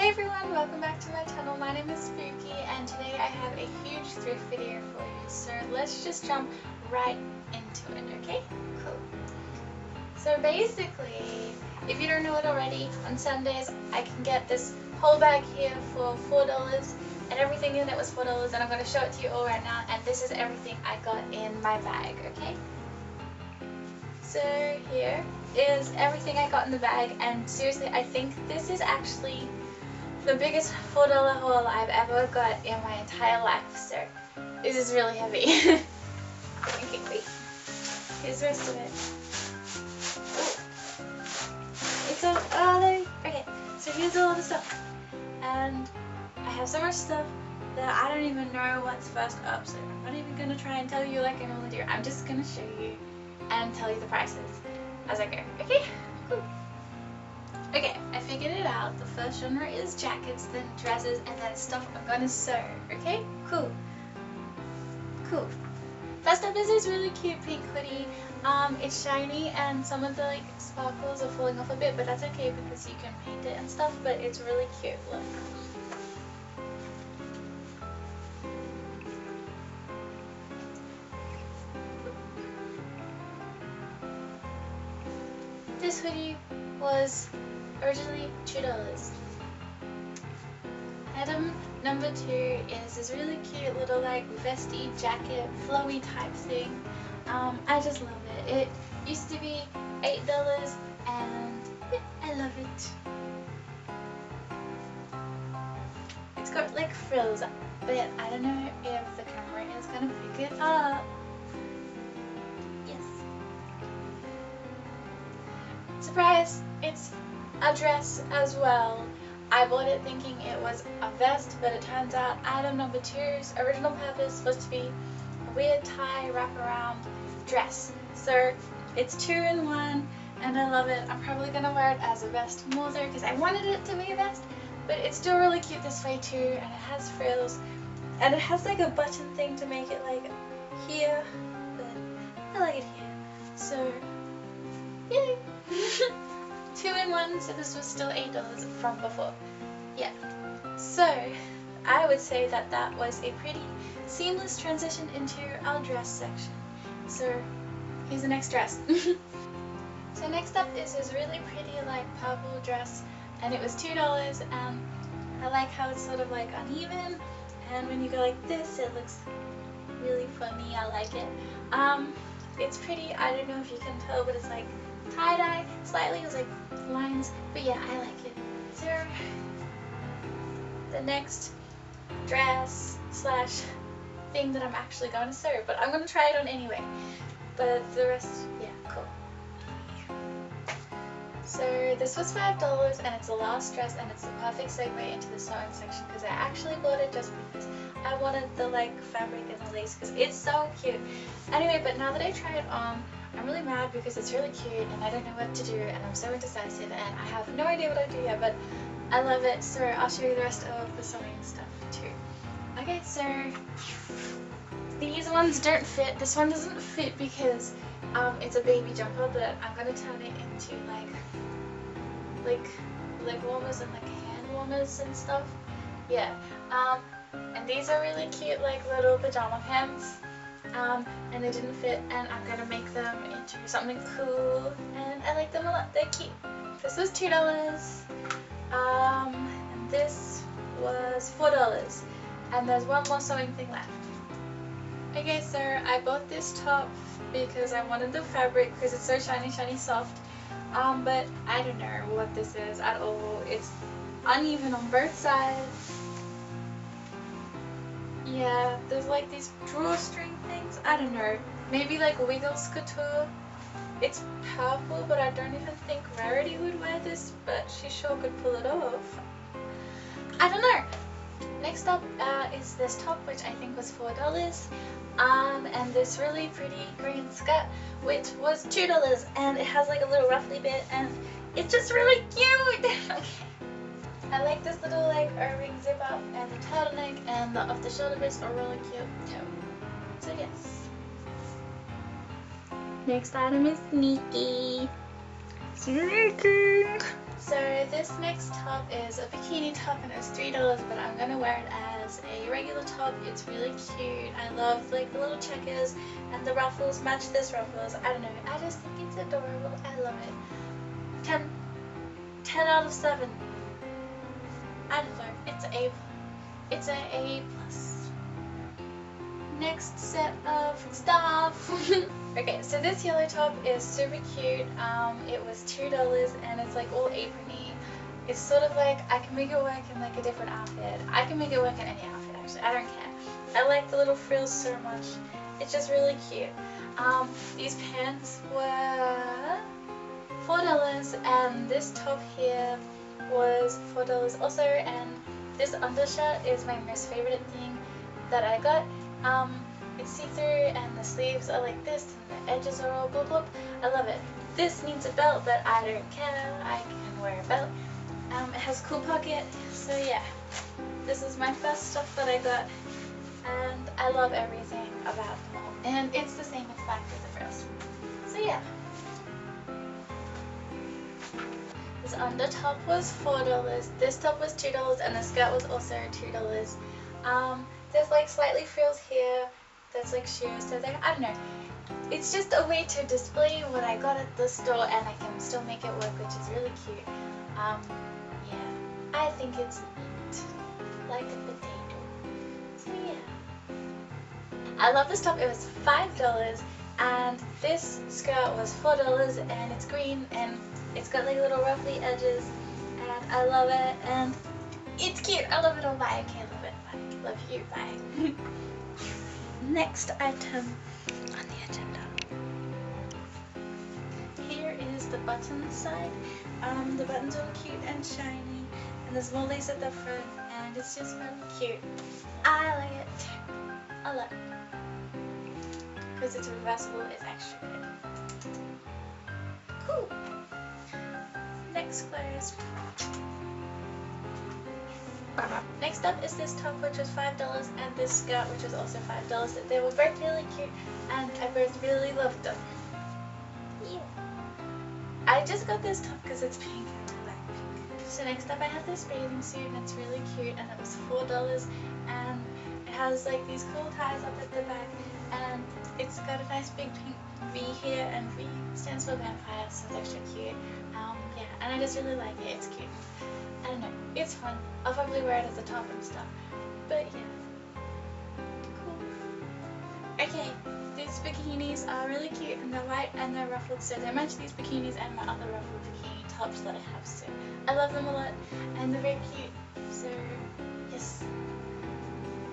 Hey everyone, welcome back to my channel. My name is Spooky and today I have a huge thrift video for you. So let's just jump right into it, okay? Cool. So basically, if you don't know it already, on Sundays I can get this whole bag here for $4 and everything in it was $4 and I'm going to show it to you all right now, and this is everything I got in my bag, okay? So here is everything I got in the bag, and seriously I think this is actually the biggest $4 haul I've ever got in my entire life, so this is really heavy. Okay, wait. Here's the rest of it. It's all, okay, so here's all the stuff. And I have so much stuff that I don't even know what's first up, so I'm not even going to try and tell you like I normally do. I'm just going to show you and tell you the prices as I go, okay? Cool. Okay, I figured it out. The first genre is jackets, then dresses, and then stuff I'm gonna sew. Okay? Cool. Cool. First up is this really cute pink hoodie. It's shiny and some of the like sparkles are falling off a bit, but that's okay because you can paint it and stuff, but it's really cute. Look. This hoodie was originally $2. Item number 2 is this really cute little like vesty jacket, flowy type thing. I just love it. It used to be $8 and yeah, I love it. It's got like frills, but I don't know if the camera is gonna pick it up. Yes. Surprise! It's a dress as well. I bought it thinking it was a vest, but it turns out item number 2's original purpose was to be a weird tie wraparound dress. So it's 2 in 1 and I love it. I'm probably gonna wear it as a vest more so because I wanted it to be a vest, but it's still really cute this way too, and it has frills and it has like a button thing to make it like here, but I like it here. So yay! 2 in 1, so this was still $8 from before. Yeah. So I would say that that was a pretty seamless transition into our dress section. So here's the next dress. So next up is this really pretty like purple dress, and it was $2, and I like how it's sort of like uneven, and when you go like this it looks really funny. I like it. It's pretty. I don't know if you can tell, but it's like tie-dye slightly, it was like lines, but yeah, I like it. So the next dress slash thing that I'm actually going to sew, but I'm going to try it on anyway, but the rest, yeah, cool. So this was $5 and it's the last dress, and it's the perfect segue into the sewing section because I actually bought it just because I wanted the like fabric and the lace because it's so cute. Anyway, but now that I try it on, I'm really mad because it's really cute and I don't know what to do and I'm so indecisive and I have no idea what I do yet, but I love it, so I'll show you the rest of the sewing stuff too. Okay, so these ones don't fit. This one doesn't fit because it's a baby jumper, but I'm going to turn it into like warmers and like hand warmers and stuff. Yeah. And these are really cute like little pajama pants. And they didn't fit, and I'm gonna make them into something cool, and I like them a lot. They're cute. This was $2, and this was $4, and there's one more sewing thing left. Okay, so I bought this top because I wanted the fabric because it's so shiny, soft, but I don't know what this is at all. It's uneven on both sides. Yeah, there's like these drawstring things. I don't know. Maybe like Wiggles Couture. It's purple, but I don't even think Rarity would wear this, but she sure could pull it off. I don't know. Next up is this top, which I think was $4. And this really pretty green skirt, which was $2. And it has like a little ruffly bit, and it's just really cute. Okay. I like this little like O-ring zip up, and the turtleneck and the off the shoulder bits are really cute too. So yes. Next item is Sneaky. Sneaky. So this next top is a bikini top and it's $3, but I'm gonna wear it as a regular top. It's really cute. I love like the little checkers and the ruffles match this ruffles. I don't know. I just think it's adorable. I love it. 10 out of 7. I don't know. It's a A plus. Next set of stuff. Okay, so this yellow top is super cute. It was $2 and it's like all aprony. It's sort of like I can make it work in like a different outfit. I can make it work in any outfit actually. I don't care. I like the little frills so much. It's just really cute. These pants were $4 and this top here was $4 also, and this undershirt is my most favorite thing that I got. It's see-through and the sleeves are like this and the edges are all bloop bloop. I love it. This needs a belt, but I don't care. I can wear a belt. It has a cool pocket, so yeah. This is my first stuff that I got, and I love everything about them all. And it's the same exact as the first. So yeah. This under top was $4. This top was $2, and the skirt was also $2. There's like slightly frills here. There's like shoes, so there, I don't know. It's just a way to display what I got at the store, and I can still make it work, which is really cute. Yeah, I think it's neat, like a potato. So yeah, I love this top. It was $5, and this skirt was $4, and it's green, and it's got like little ruffly edges, and I love it, and it's cute. I love it all. Bye. Okay, love it. Bye. Love you. Bye. Next item on the agenda. Here is the button side. The buttons are cute and shiny, and there's more lace at the front, and it's just really cute. I like it. I love it. Because it's reversible, it's extra good. Cool. Next clothes. Next up is this top, which was $5, and this skirt, which was also $5. They were both really cute, and I both really loved them. Yeah. I just got this top because it's pink and I like pink. So next up I have this bathing suit, and it's really cute, and it was $4, and it has like these cool ties up at the back, and it's got a nice big pink V here, and V stands for vampire, so it's extra cute. Yeah, and I just really like it. It's cute. I don't know, it's fun. I'll probably wear it as a top and stuff. But yeah. Cool. Okay, these bikinis are really cute, and they're white and they're ruffled, so they match these bikinis and my other ruffled bikini tops that I have, so I love them a lot, and they're very cute, so yes.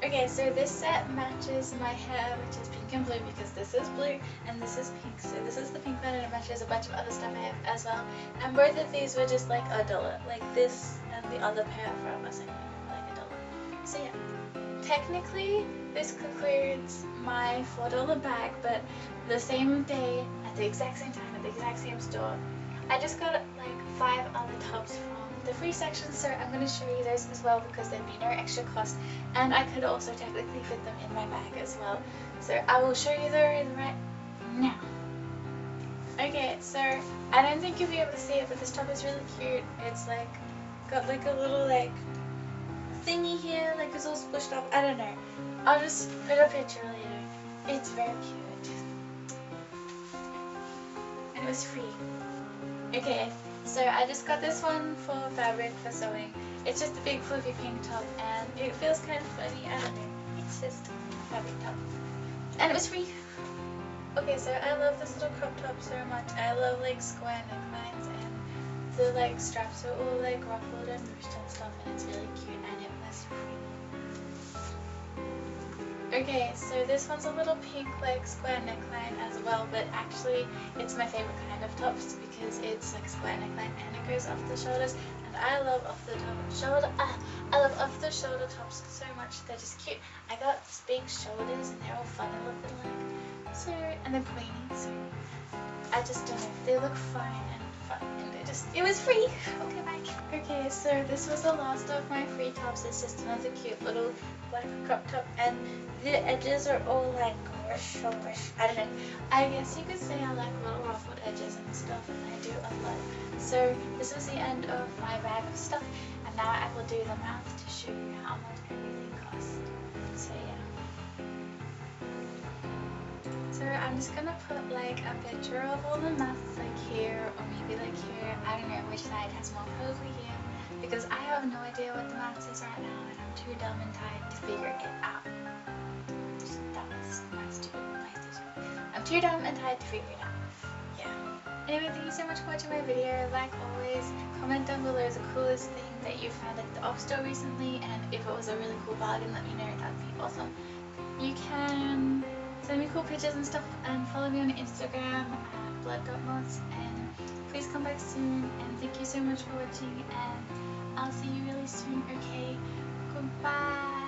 Okay, so this set matches my hair, which is pink and blue, because this is blue and this is pink. So this is the pink one, and it matches a bunch of other stuff I have as well. And both of these were just like $1, like this and the other pair from us, I think, like $1. So yeah, technically this concludes my $4 bag, but the same day, at the exact same time, at the exact same store, I just got like 5 other tops from the free section, so I'm going to show you those as well, because there'd be no extra cost, and I could also technically fit them in my bag as well. So I will show you those right now. Okay, so I don't think you'll be able to see it, but this top is really cute. It's like got like a little like thingy here, like it's all squished up. I don't know. I'll just put a picture later. It's very cute. And it was free. Okay, so I just got this one for fabric for sewing. It's just a big fluffy pink top, and it feels kind of funny. I don't know. It's just a fabric top. And it was free. Okay, so I love this little crop top so much. I love like square necklines, and the like straps are all like ruffled and ruched and stuff, and it's really cute, and it was free. Okay, so this one's a little pink like square neckline as well, but actually it's my favorite kind of tops because it's like square neckline and it goes off the shoulders, and I love off the shoulder tops so much. They're just cute. I got big shoulders and they're all funny looking like, so, and they're pointy, so I just don't know, they look fine and fun, and it was free. Okay, bye. Okay, so this was the last of my free tops. It's just another cute little black crop top, and the edges are all like rush. I don't know. I guess you could say I like little ruffles. ruffled edges and stuff, and I do a lot. So this was the end of my bag of stuff, and now I will do the math to show you how much everything cost. So yeah. So I'm just gonna put like a picture of all the maths like here, or maybe like here. I don't know which side has more, probably here, because I have no idea what the maths is right now, and I'm too dumb and tired to figure it out. That was my stupid PlayStation. I'm too dumb and tired to figure it out. Yeah. Anyway, thank you so much for watching my video. Like always, comment down below the coolest thing that you found at the op store recently, and if it was a really cool bargain, let me know. That'd be awesome. You can send me cool pictures and stuff, and follow me on Instagram at blood.moths, and please come back soon, and thank you so much for watching, and I'll see you really soon. Okay, goodbye.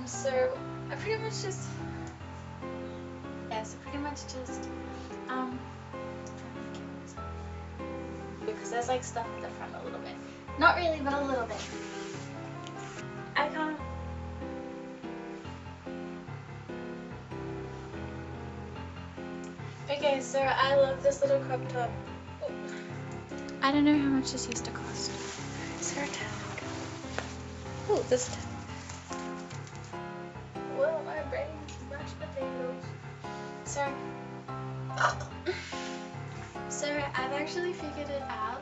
So I pretty much just because there's like stuff at the front a little bit, not really, but a little bit. I can't. Okay, so I love this little crop top. Oh. I don't know how much this used to cost. Is there a tag? Oh, this tag. Well, my brain mashed potatoes. So I've actually figured it out.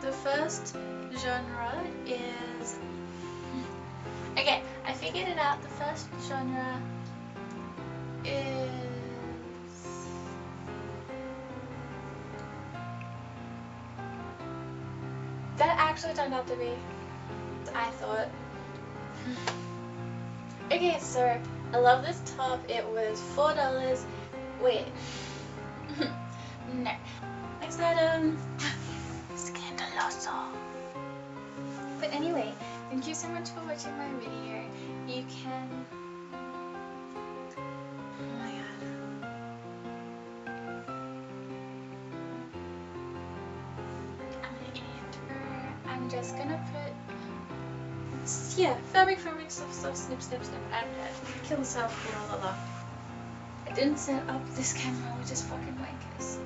The first genre is... Okay, I figured it out. The first genre is... That actually turned out to be... I thought. Okay, so I love this top. It was $4. Wait. No. Next item. Scandaloso. But anyway, thank you so much for watching my video. You can... Oh my god. I'm an idiot. I'm just gonna put... Yeah, fabric, stuff, snip, I'm dead. Kill myself, blah, blah, blah. I didn't set up this camera, which is fucking wankers.